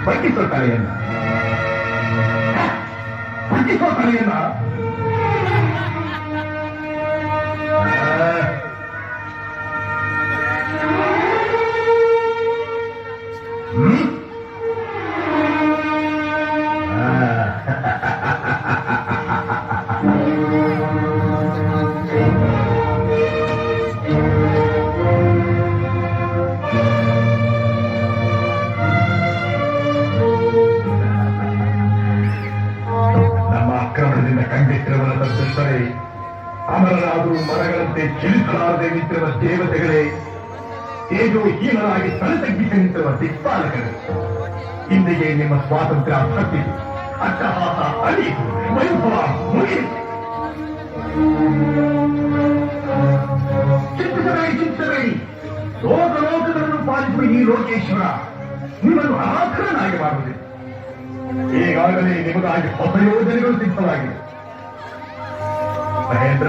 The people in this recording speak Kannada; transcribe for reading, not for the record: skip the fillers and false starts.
ಬಗ್ಗಿಸೋ ತಲೆಯನ್ನ, ಬಗ್ಗಿಸೋ ತಲೆಯನ್ನ. ಕಂಡಿಟ್ಟಿರುವಂತ ದುಷ್ಟರೇ, ಅಮರರಾದರೂ ಮರಗಳಂತೆ ಚಿಲಿಸಲಾರದೆ ನಿಂತಿರುವ ದೇವತೆಗಳೇ, ತೇಜೋ ಹೀನರಾಗಿ ತಲೆ ತಗ್ಗಿಸಿ ನಿಂತಿರುವ ದಿಕ್ಪಾಲಕರೇ, ಇಂದಿಗೆ ನಿಮ್ಮ ಸ್ವಾತಂತ್ರ್ಯ ಸತ್ತಿತು, ಅಟ್ಟಹಾಸ ಅಳಿಯಿತು, ವೈಭವ ಮುಗಿಯಿತು. ಚಿಂತಿಸಬೇಡಿ, ಲೋಕಲೋಕಗಳನ್ನು ಪಾಲಿಸುವ ಈ ಲೋಕೇಶ್ವರ ನಿಮ್ಮನ್ನು ಅನಾಥರನ್ನಾಗಿ ಮಾಡುವುದಿಲ್ಲ. ಈಗಾಗಲೇ ನಿಮಗಾಗಿ ಹೊಸ ಯೋಜನೆಗಳು ಸಿದ್ಧವಾಗಿವೆ. ಮಹೇಂದ್ರ,